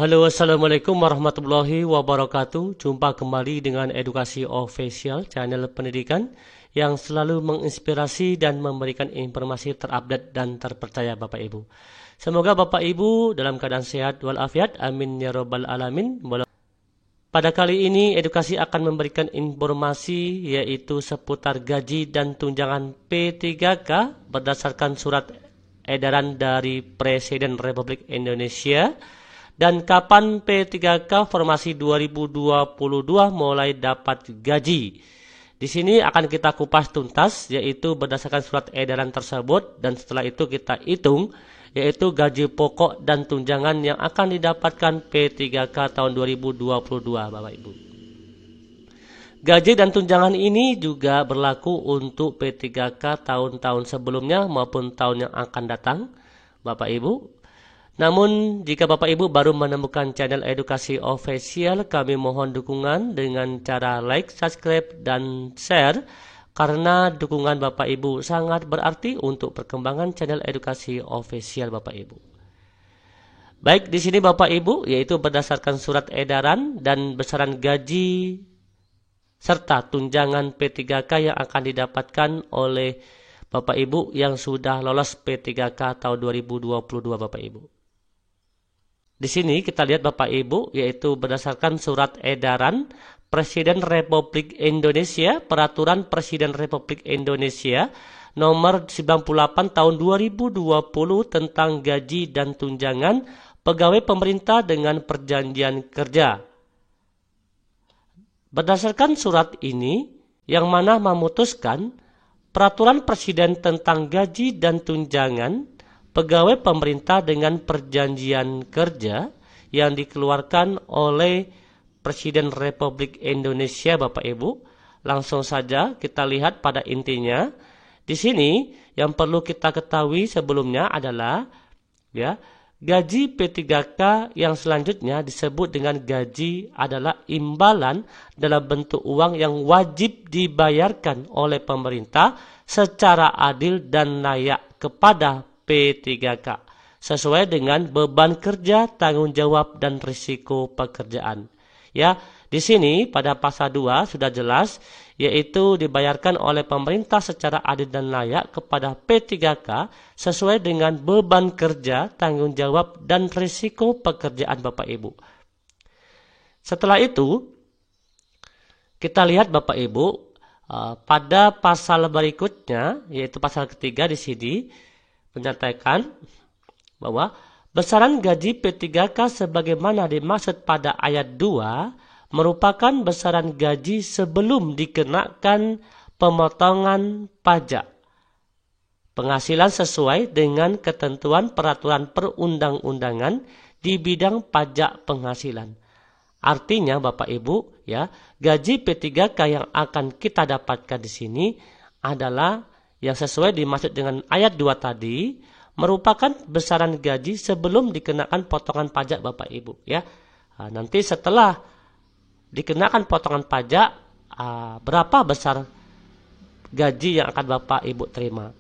Halo, assalamualaikum warahmatullahi wabarakatuh. Jumpa kembali dengan Edukasi Official, channel pendidikan yang selalu menginspirasi dan memberikan informasi terupdate dan terpercaya Bapak Ibu. Semoga Bapak Ibu dalam keadaan sehat walafiat, amin ya robbal alamin. Pada kali ini edukasi akan memberikan informasi yaitu seputar gaji dan tunjangan P3K berdasarkan surat edaran dari Presiden Republik Indonesia. Dan kapan P3K formasi 2022 mulai dapat gaji? Di sini akan kita kupas tuntas, yaitu berdasarkan surat edaran tersebut, dan setelah itu kita hitung, yaitu gaji pokok dan tunjangan yang akan didapatkan P3K tahun 2022, Bapak Ibu. Gaji dan tunjangan ini juga berlaku untuk P3K tahun-tahun sebelumnya maupun tahun yang akan datang, Bapak Ibu. Namun, jika Bapak Ibu baru menemukan channel Edukasi Official, kami mohon dukungan dengan cara like, subscribe, dan share, karena dukungan Bapak Ibu sangat berarti untuk perkembangan channel Edukasi Official Bapak Ibu. Baik, di sini Bapak Ibu, yaitu berdasarkan surat edaran dan besaran gaji serta tunjangan P3K yang akan didapatkan oleh Bapak Ibu yang sudah lolos P3K tahun 2022 Bapak Ibu. Di sini kita lihat Bapak Ibu, yaitu berdasarkan surat edaran Presiden Republik Indonesia, Peraturan Presiden Republik Indonesia nomor 98 tahun 2020 tentang gaji dan tunjangan pegawai pemerintah dengan perjanjian kerja. Berdasarkan surat ini, yang mana memutuskan Peraturan Presiden tentang gaji dan tunjangan pegawai pemerintah dengan perjanjian kerja yang dikeluarkan oleh Presiden Republik Indonesia Bapak Ibu. Langsung saja kita lihat pada intinya. Di sini yang perlu kita ketahui sebelumnya adalah gaji P3K yang selanjutnya disebut dengan gaji adalah imbalan dalam bentuk uang yang wajib dibayarkan oleh pemerintah secara adil dan layak kepada P3K sesuai dengan beban kerja, tanggung jawab, dan risiko pekerjaan. Ya, di sini pada pasal 2 sudah jelas, yaitu dibayarkan oleh pemerintah secara adil dan layak kepada P3K sesuai dengan beban kerja, tanggung jawab, dan risiko pekerjaan Bapak Ibu. Setelah itu, kita lihat Bapak Ibu, pada pasal berikutnya, yaitu pasal ketiga di sini, menyatakan bahwa besaran gaji P3K sebagaimana dimaksud pada ayat 2 merupakan besaran gaji sebelum dikenakan pemotongan pajak penghasilan sesuai dengan ketentuan peraturan perundang-undangan di bidang pajak penghasilan. Artinya Bapak Ibu, gaji P3K yang akan kita dapatkan di sini adalah yang sesuai dimaksud dengan ayat 2 tadi, merupakan besaran gaji sebelum dikenakan potongan pajak Bapak Ibu. Nanti setelah dikenakan potongan pajak, berapa besar gaji yang akan Bapak Ibu terima.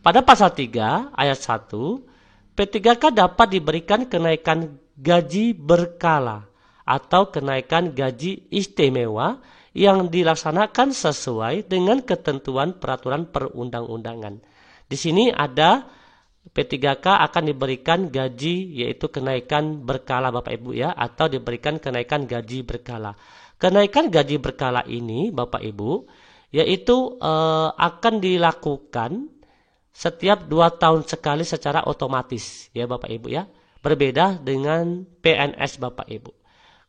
Pada pasal 3 ayat 1, P3K dapat diberikan kenaikan gaji berkala atau kenaikan gaji istimewa yang dilaksanakan sesuai dengan ketentuan peraturan perundang-undangan. Di sini ada P3K akan diberikan gaji yaitu kenaikan berkala Bapak Ibu atau diberikan kenaikan gaji berkala. Kenaikan gaji berkala ini Bapak Ibu yaitu akan dilakukan setiap 2 tahun sekali secara otomatis Bapak Ibu Berbeda dengan PNS Bapak Ibu.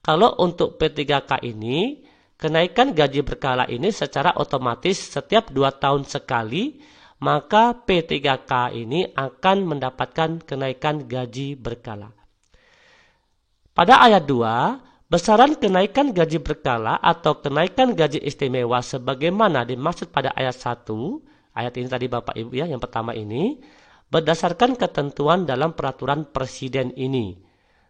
Kalau untuk P3K ini, kenaikan gaji berkala ini secara otomatis setiap 2 tahun sekali, maka P3K ini akan mendapatkan kenaikan gaji berkala. Pada ayat 2, besaran kenaikan gaji berkala atau kenaikan gaji istimewa sebagaimana dimaksud pada ayat 1, ayat ini tadi Bapak Ibu yang pertama ini, berdasarkan ketentuan dalam peraturan presiden ini.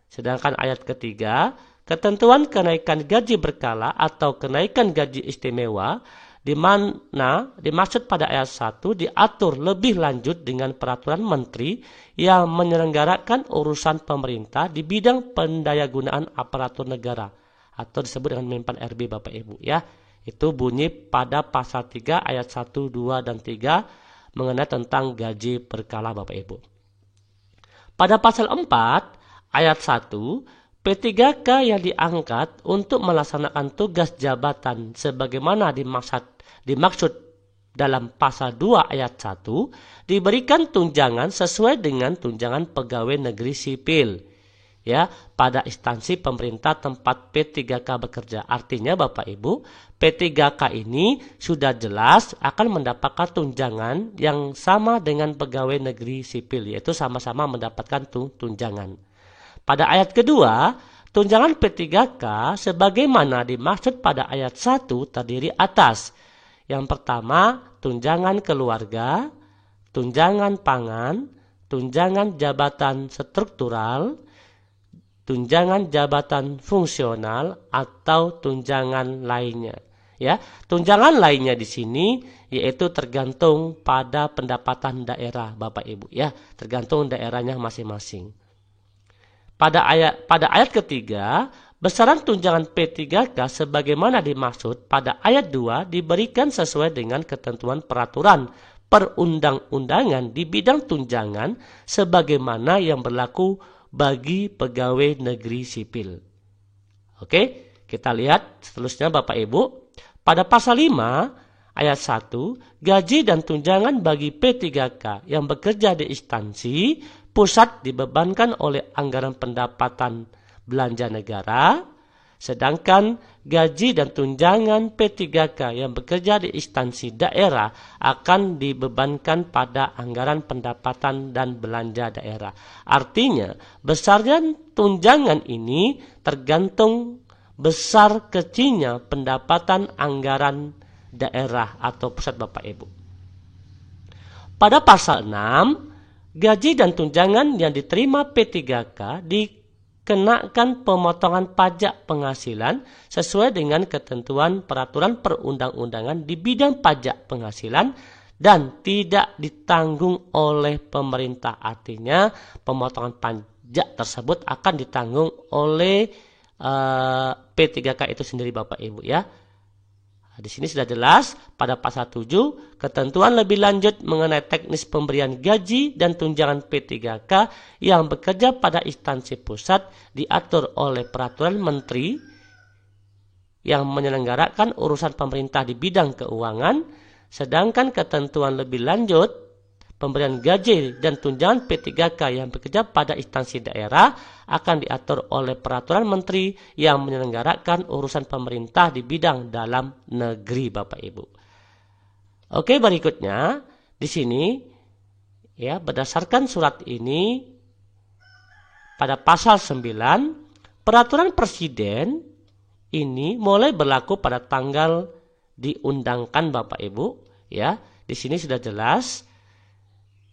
Sedangkan ayat ketiga, ketentuan kenaikan gaji berkala atau kenaikan gaji istimewa di mana dimaksud pada ayat 1 diatur lebih lanjut dengan peraturan menteri yang menyelenggarakan urusan pemerintah di bidang pendayagunaan aparatur negara atau disebut dengan Menpan RB Bapak Ibu ya. Itu bunyi pada pasal 3 ayat 1, 2 dan 3 mengenai tentang gaji berkala Bapak Ibu. Pada pasal 4 ayat 1, P3K yang diangkat untuk melaksanakan tugas jabatan sebagaimana dimaksud dalam pasal 2 ayat 1 diberikan tunjangan sesuai dengan tunjangan pegawai negeri sipil ya pada instansi pemerintah tempat P3K bekerja. Artinya Bapak Ibu, P3K ini sudah jelas akan mendapatkan tunjangan yang sama dengan pegawai negeri sipil, yaitu sama-sama mendapatkan tunjangan. Pada ayat kedua, tunjangan P3K sebagaimana dimaksud pada ayat 1 terdiri atas yang pertama, tunjangan keluarga, tunjangan pangan, tunjangan jabatan struktural, tunjangan jabatan fungsional atau tunjangan lainnya. Ya, tunjangan lainnya di sini yaitu tergantung pada pendapatan daerah Bapak Ibu ya, tergantung daerahnya masing-masing. Pada ayat ketiga, besaran tunjangan P3K sebagaimana dimaksud pada ayat 2 diberikan sesuai dengan ketentuan peraturan perundang-undangan di bidang tunjangan sebagaimana yang berlaku bagi pegawai negeri sipil. Oke, kita lihat seterusnya Bapak Ibu. Pada pasal 5 ayat 1, gaji dan tunjangan bagi P3K yang bekerja di instansi pusat dibebankan oleh anggaran pendapatan belanja negara, sedangkan gaji dan tunjangan P3K yang bekerja di instansi daerah akan dibebankan pada anggaran pendapatan dan belanja daerah. Artinya, besarnya tunjangan ini tergantung besar kecilnya pendapatan anggaran daerah atau pusat Bapak Ibu. Pada pasal 6, gaji dan tunjangan yang diterima P3K dikenakan pemotongan pajak penghasilan sesuai dengan ketentuan peraturan perundang-undangan di bidang pajak penghasilan dan tidak ditanggung oleh pemerintah. Artinya pemotongan pajak tersebut akan ditanggung oleh P3K itu sendiri Bapak Ibu ya. Di sini sudah jelas pada pasal 7 ketentuan lebih lanjut mengenai teknis pemberian gaji dan tunjangan P3K yang bekerja pada instansi pusat diatur oleh peraturan menteri yang menyelenggarakan urusan pemerintah di bidang keuangan, sedangkan ketentuan lebih lanjut pemberian gaji dan tunjangan P3K yang bekerja pada instansi daerah akan diatur oleh peraturan menteri yang menyelenggarakan urusan pemerintah di bidang dalam negeri Bapak Ibu. Oke, berikutnya di sini ya berdasarkan surat ini pada pasal 9 peraturan presiden ini mulai berlaku pada tanggal diundangkan Bapak Ibu ya. Di sini sudah jelas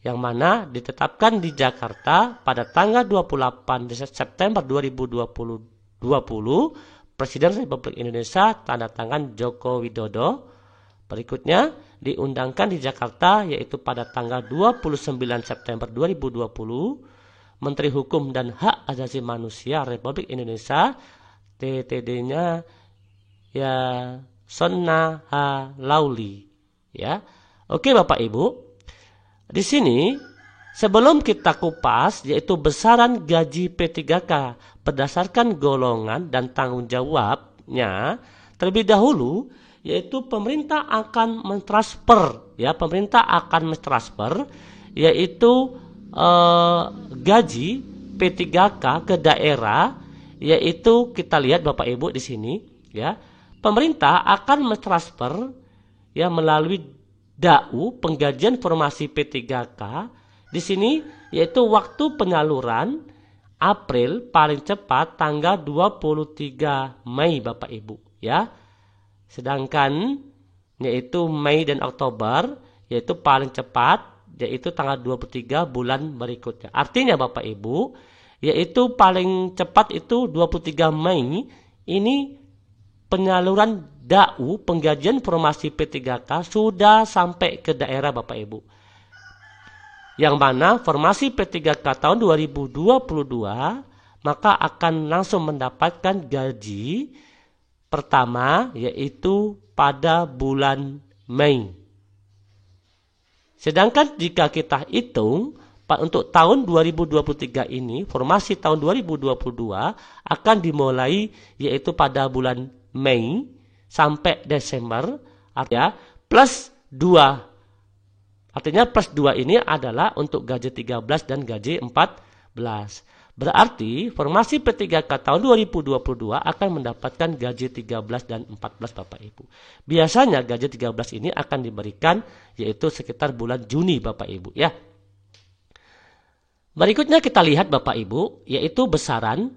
yang mana ditetapkan di Jakarta pada tanggal 28 September 2020 Presiden Republik Indonesia tanda tangan Joko Widodo. Berikutnya diundangkan di Jakarta yaitu pada tanggal 29 September 2020 Menteri Hukum dan Hak Asasi Manusia Republik Indonesia TTD-nya ya Sonna Lauli ya. Oke Bapak Ibu. Di sini sebelum kita kupas yaitu besaran gaji P3K berdasarkan golongan dan tanggung jawabnya, terlebih dahulu yaitu pemerintah akan mentransfer yaitu gaji P3K ke daerah, yaitu kita lihat Bapak Ibu di sini ya. Pemerintah akan mentransfer ya melalui DAU penggajian formasi P3K di sini yaitu waktu penyaluran April paling cepat tanggal 23 Mei Bapak Ibu ya. Sedangkan yaitu Mei dan Oktober yaitu paling cepat yaitu tanggal 23 bulan berikutnya. Artinya Bapak Ibu yaitu paling cepat itu 23 Mei ini penyaluran DAU, penggajian formasi P3K sudah sampai ke daerah Bapak Ibu. Yang mana formasi P3K tahun 2022 maka akan langsung mendapatkan gaji pertama yaitu pada bulan Mei. Sedangkan jika kita hitung untuk tahun 2023 ini, formasi tahun 2022 akan dimulai yaitu pada bulan Mei sampai Desember, artinya plus 2. Artinya plus 2 ini adalah untuk gaji 13 dan gaji 14. Berarti formasi P3K tahun 2022 akan mendapatkan gaji 13 dan 14 Bapak Ibu. Biasanya gaji 13 ini akan diberikan yaitu sekitar bulan Juni Bapak Ibu ya. Berikutnya kita lihat Bapak Ibu yaitu besaran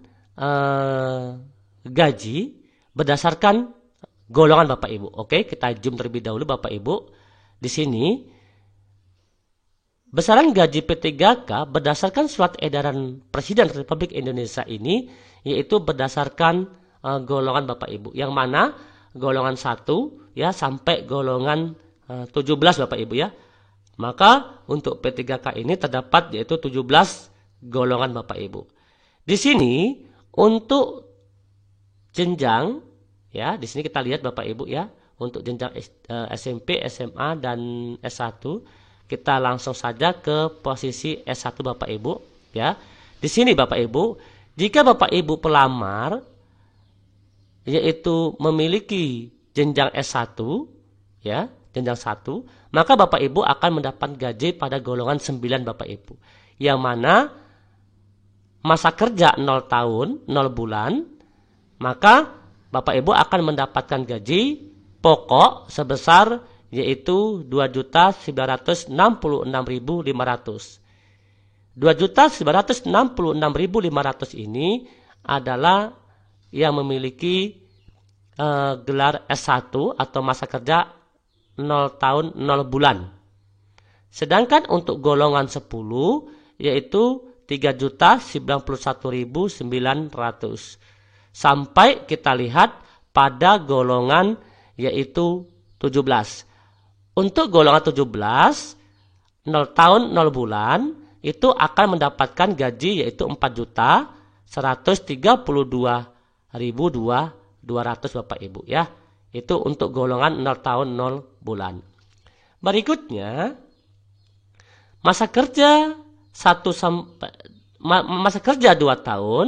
gaji berdasarkan golongan Bapak Ibu. Oke, kita zoom terlebih dahulu Bapak Ibu. Di sini besaran gaji P3K berdasarkan surat edaran Presiden Republik Indonesia ini yaitu berdasarkan golongan Bapak Ibu. Yang mana golongan 1 ya sampai golongan 17 Bapak Ibu ya. Maka untuk P3K ini terdapat yaitu 17 golongan Bapak Ibu. Di sini untuk jenjang ya, di sini kita lihat Bapak Ibu ya, untuk jenjang SMP, SMA dan S1. Kita langsung saja ke posisi S1 Bapak Ibu ya. Di sini Bapak Ibu, jika Bapak Ibu pelamar yaitu memiliki jenjang S1 ya, jenjang 1, maka Bapak Ibu akan mendapat gaji pada golongan 9 Bapak Ibu. Yang mana masa kerja 0 tahun, 0 bulan, maka Bapak Ibu akan mendapatkan gaji pokok sebesar yaitu 2.966.500. 2.966.500 ini adalah yang memiliki gelar S1 atau masa kerja 0 tahun 0 bulan. Sedangkan untuk golongan 10 yaitu 3.091.900. Sampai kita lihat pada golongan yaitu 17. Untuk golongan 17, 0 tahun 0 bulan, itu akan mendapatkan gaji yaitu 4.132.200 Bapak Ibu ya. Itu untuk golongan 0 tahun 0 bulan. Berikutnya, masa kerja 2 tahun,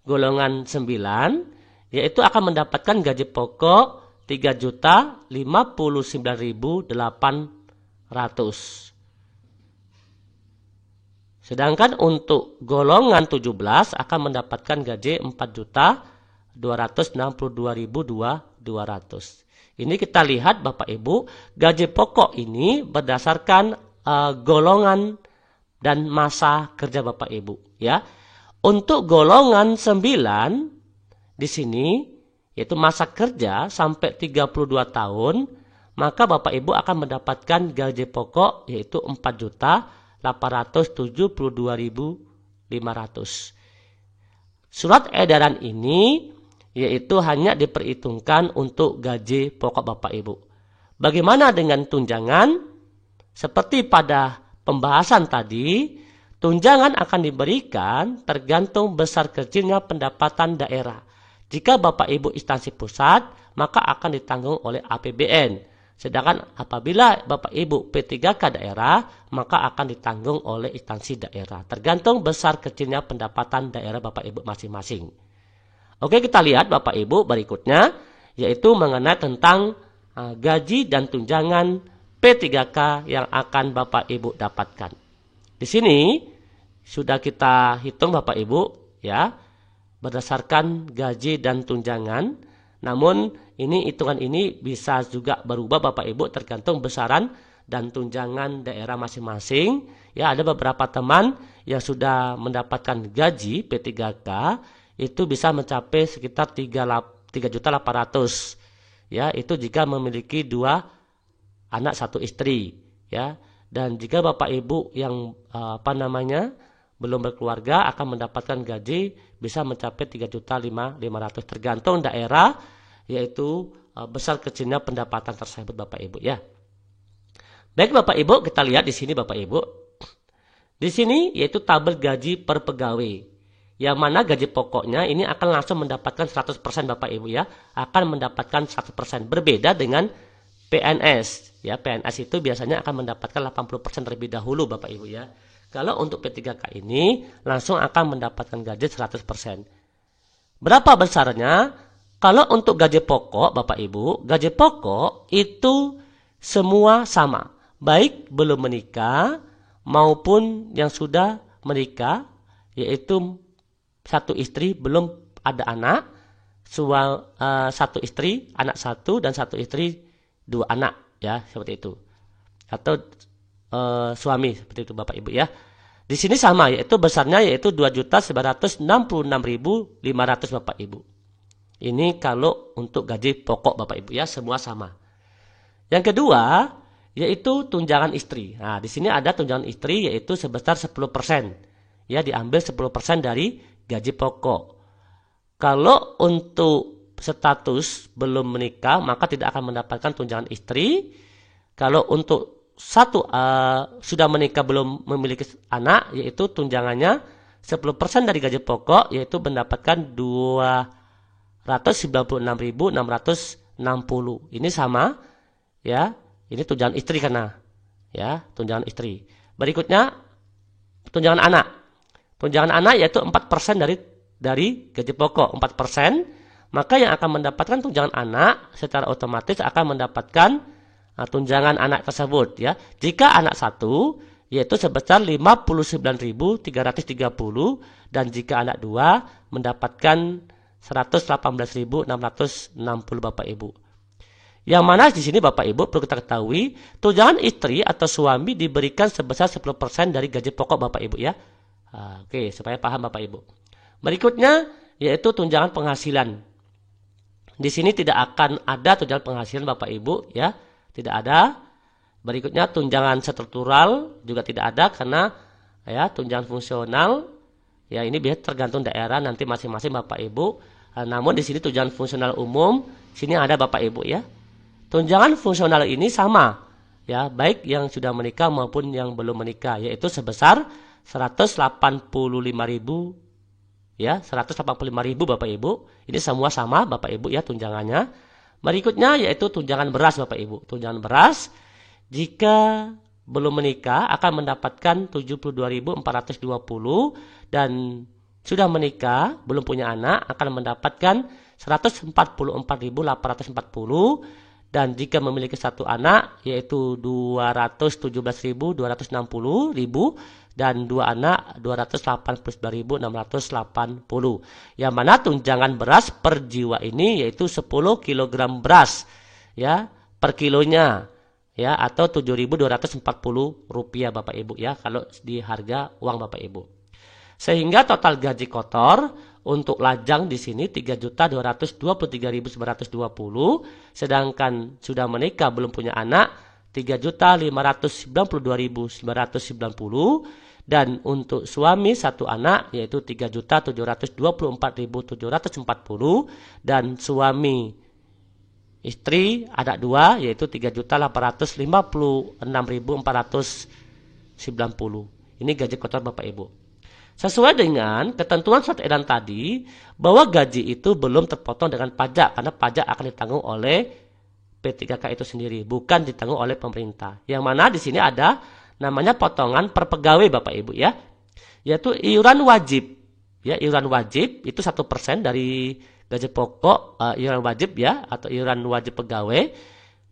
golongan 9, yaitu akan mendapatkan gaji pokok 3.059.800. Sedangkan untuk golongan 17 akan mendapatkan gaji 4.262.200. Ini kita lihat Bapak Ibu, gaji pokok ini berdasarkan golongan dan masa kerja Bapak Ibu ya. Untuk golongan 9 di sini yaitu masa kerja sampai 32 tahun, maka Bapak Ibu akan mendapatkan gaji pokok yaitu 4.872.500. Surat edaran ini yaitu hanya diperhitungkan untuk gaji pokok Bapak Ibu. Bagaimana dengan tunjangan? Seperti pada pembahasan tadi, tunjangan akan diberikan tergantung besar kecilnya pendapatan daerah. Jika Bapak Ibu instansi pusat, maka akan ditanggung oleh APBN. Sedangkan apabila Bapak Ibu P3K daerah, maka akan ditanggung oleh instansi daerah. Tergantung besar kecilnya pendapatan daerah Bapak Ibu masing-masing. Oke, kita lihat Bapak Ibu berikutnya, yaitu mengenai tentang gaji dan tunjangan P3K yang akan Bapak Ibu dapatkan. Di sini sudah kita hitung Bapak Ibu ya, berdasarkan gaji dan tunjangan. Namun ini hitungan ini bisa juga berubah Bapak Ibu tergantung besaran dan tunjangan daerah masing-masing. Ya, ada beberapa teman yang sudah mendapatkan gaji P3K itu bisa mencapai sekitar 3.800.000. Ya, itu jika memiliki 2 anak 1 istri ya. Dan jika Bapak Ibu yang belum berkeluarga akan mendapatkan gaji bisa mencapai 3.500.000 tergantung daerah yaitu besar kecilnya pendapatan tersebut Bapak Ibu ya. Baik Bapak Ibu, kita lihat di sini Bapak Ibu. Di sini yaitu tabel gaji per pegawai. Yang mana gaji pokoknya ini akan langsung mendapatkan 100% Bapak Ibu ya. Akan mendapatkan 100%. Berbeda dengan PNS. Ya, PNS itu biasanya akan mendapatkan 80% terlebih dahulu Bapak Ibu ya. Kalau untuk P3K ini langsung akan mendapatkan gaji 100%. Berapa besarnya? Kalau untuk gaji pokok Bapak Ibu, gaji pokok itu semua sama. Baik belum menikah maupun yang sudah menikah, yaitu satu istri belum ada anak, satu istri anak satu dan satu istri dua anak ya, seperti itu. Atau suami seperti itu Bapak Ibu ya. Di sini sama, yaitu besarnya yaitu 2.966.500 Bapak Ibu. Ini kalau untuk gaji pokok Bapak Ibu ya, semua sama. Yang kedua yaitu tunjangan istri. Nah, di sini ada tunjangan istri yaitu sebesar 10%. Ya, diambil 10% dari gaji pokok. Kalau untuk status belum menikah maka tidak akan mendapatkan tunjangan istri. Kalau untuk sudah menikah belum memiliki anak, yaitu tunjangannya 10% dari gaji pokok, yaitu mendapatkan 296.660. Ini sama ya. Ini tunjangan istri karena ya, tunjangan istri. Berikutnya tunjangan anak. Tunjangan anak yaitu 4% dari gaji pokok, 4%, maka yang akan mendapatkan tunjangan anak secara otomatis akan mendapatkan tunjangan anak tersebut ya. Jika anak satu yaitu sebesar 59.330 dan jika anak dua mendapatkan 118.660 Bapak Ibu. Yang mana di sini Bapak Ibu perlu kita ketahui, tunjangan istri atau suami diberikan sebesar 10% dari gaji pokok Bapak Ibu ya. Oke, supaya paham Bapak Ibu. Berikutnya yaitu tunjangan penghasilan. Di sini tidak akan ada tunjangan penghasilan Bapak Ibu ya, tidak ada. Berikutnya tunjangan struktural juga tidak ada karena ya tunjangan fungsional ya ini biasa tergantung daerah nanti masing-masing Bapak Ibu. Namun di sini tunjangan fungsional umum sini ada Bapak Ibu ya. Tunjangan fungsional ini sama ya, baik yang sudah menikah maupun yang belum menikah, yaitu sebesar 185.000 ya, 185.000 Bapak Ibu. Ini semua sama Bapak Ibu ya tunjangannya. Berikutnya yaitu tunjangan beras Bapak Ibu. Tunjangan beras jika belum menikah akan mendapatkan 72.420 dan sudah menikah belum punya anak akan mendapatkan 144.840 dan jika memiliki satu anak yaitu 217.260.000 dan dua anak 289.680. Yang mana tunjangan beras per jiwa ini yaitu 10 kg beras ya per kilonya ya atau 7.240 rupiah Bapak Ibu ya kalau di harga uang Bapak Ibu. Sehingga total gaji kotor untuk lajang di sini 3.223.920, sedangkan sudah menikah belum punya anak 3.592.990 dan untuk suami satu anak yaitu 3.724.740 dan suami istri anak dua yaitu 3.856.490. Ini gaji kotor Bapak Ibu. Sesuai dengan ketentuan surat edaran tadi bahwa gaji itu belum terpotong dengan pajak karena pajak akan ditanggung oleh P3K itu sendiri, bukan ditanggung oleh pemerintah. Yang mana di sini ada namanya potongan per pegawai Bapak Ibu ya, yaitu iuran wajib. Ya, iuran wajib itu 1% dari gaji pokok, iuran wajib ya atau iuran wajib pegawai.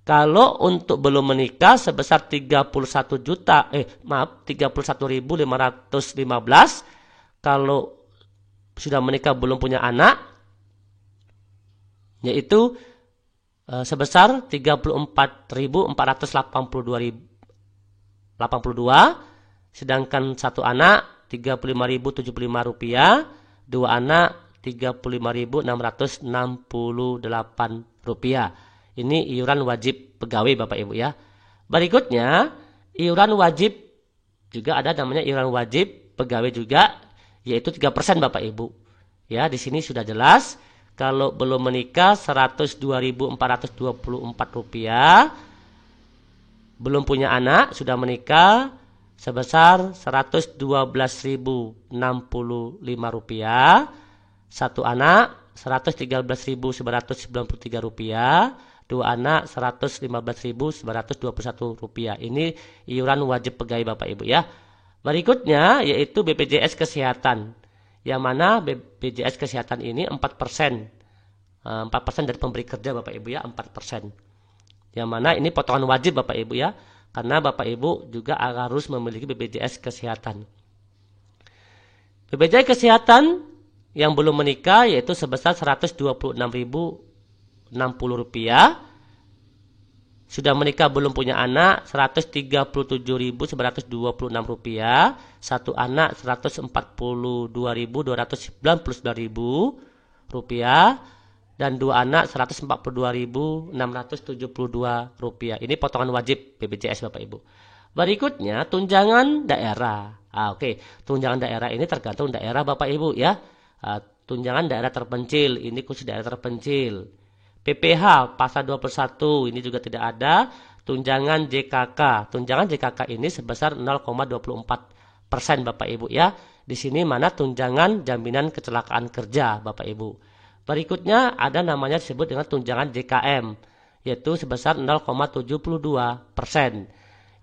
Kalau untuk belum menikah sebesar 31.515. Kalau sudah menikah belum punya anak yaitu sebesar 34.482, sedangkan satu anak 35.075 rupiah, dua anak 35.668 rupiah. Ini iuran wajib pegawai Bapak Ibu ya. Berikutnya iuran wajib juga ada namanya iuran wajib pegawai juga yaitu 3% Bapak Ibu. Ya, di sini sudah jelas Kalau belum menikah Rp102.424. Belum punya anak, sudah menikah sebesar Rp112.065. Satu anak Rp113.993. Dua anak Rp115.921. Ini iuran wajib pegawai Bapak Ibu ya. Berikutnya yaitu BPJS Kesehatan. Yang mana BPJS Kesehatan ini 4%. 4% dari pemberi kerja Bapak Ibu ya, 4%. Yang mana ini potongan wajib Bapak Ibu ya. Karena Bapak Ibu juga harus memiliki BPJS Kesehatan. BPJS Kesehatan yang belum menikah yaitu sebesar Rp126.060. Sudah menikah belum punya anak Rp137.926. Satu anak Rp142.299. Dan dua anak Rp142.672. Ini potongan wajib BPJS Bapak Ibu. Berikutnya tunjangan daerah. Tunjangan daerah ini tergantung daerah Bapak Ibu ya. Tunjangan daerah terpencil, ini khusus daerah terpencil. PPH pasal 21 ini juga tidak ada. Tunjangan JKK. Tunjangan JKK ini sebesar 0,24% Bapak Ibu ya. Di sini mana tunjangan jaminan kecelakaan kerja Bapak Ibu. Berikutnya ada namanya disebut dengan tunjangan JKM yaitu sebesar 0,72%.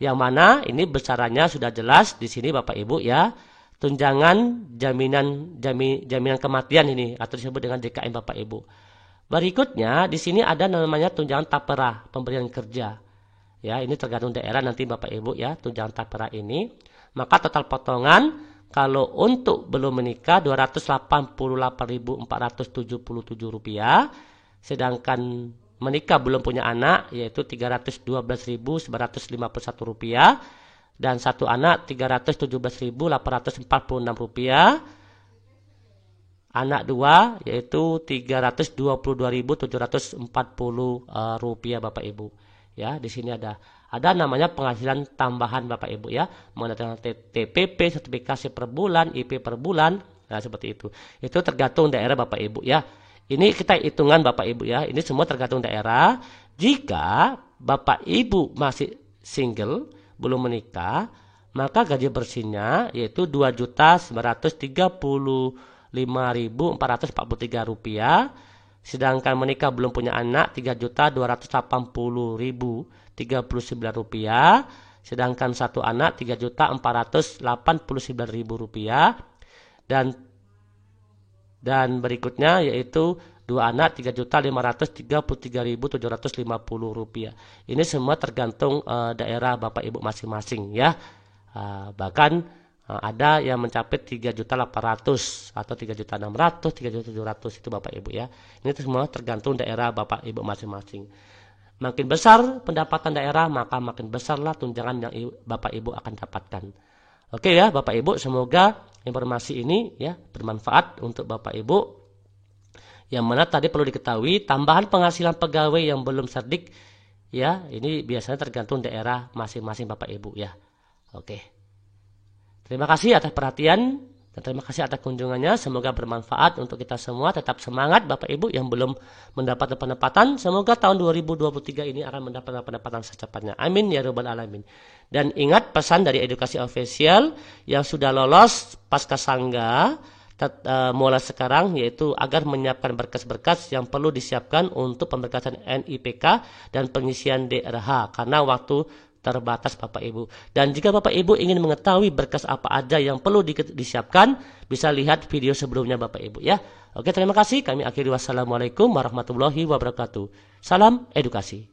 Yang mana ini besarannya sudah jelas di sini Bapak Ibu ya. Tunjangan jaminan kematian ini atau disebut dengan JKM Bapak Ibu. Berikutnya di sini ada namanya tunjangan tapera pemberian kerja. Ya, ini tergantung daerah nanti Bapak Ibu ya, tunjangan tapera ini. Maka total potongan kalau untuk belum menikah Rp288.477. Sedangkan menikah belum punya anak yaitu Rp312.951. Dan satu anak Rp317.846. Anak dua yaitu Rp322.740 Bapak Ibu. Ya, di sini ada namanya penghasilan tambahan Bapak Ibu ya, menggunakan TPP, sertifikasi per bulan, IP per bulan. Nah, seperti itu. Itu tergantung daerah Bapak Ibu ya. Ini kita hitungan Bapak Ibu ya. Ini semua tergantung daerah. Jika Bapak Ibu masih single, belum menikah, maka gaji bersihnya yaitu Rp2.935.443. Sedangkan menikah belum punya anak Rp3.280.039. Sedangkan satu anak Rp3.489.000. Dan berikutnya yaitu dua anak Rp3.533.750. Ini semua tergantung daerah Bapak Ibu masing-masing ya. Bahkan ada yang mencapai 3.800.000 atau 3.600.000, 3.700.000 itu Bapak Ibu ya. Ini semua tergantung daerah Bapak Ibu masing-masing. Makin besar pendapatan daerah, maka makin besarlah tunjangan yang Bapak Ibu akan dapatkan. Oke ya Bapak Ibu, semoga informasi ini ya bermanfaat untuk Bapak Ibu. Yang mana tadi perlu diketahui tambahan penghasilan pegawai yang belum cerdik ya, ini biasanya tergantung daerah masing-masing Bapak Ibu ya. Oke. Terima kasih atas perhatian dan terima kasih atas kunjungannya. Semoga bermanfaat untuk kita semua. Tetap semangat Bapak Ibu yang belum mendapat pendapatan. Semoga tahun 2023 ini akan mendapat pendapatan secepatnya. Amin ya rabbal alamin. Dan ingat pesan dari Edukasi Official yang sudah lolos pasca sangga mulai sekarang, yaitu agar menyiapkan berkas-berkas yang perlu disiapkan untuk pemberkasan NIPK dan pengisian DRH karena waktu terbatas Bapak Ibu. Dan jika Bapak Ibu ingin mengetahui berkas apa aja yang perlu disiapkan, bisa lihat video sebelumnya Bapak Ibu ya. Oke, terima kasih. Kami akhiri. Wassalamualaikum warahmatullahi wabarakatuh. Salam edukasi.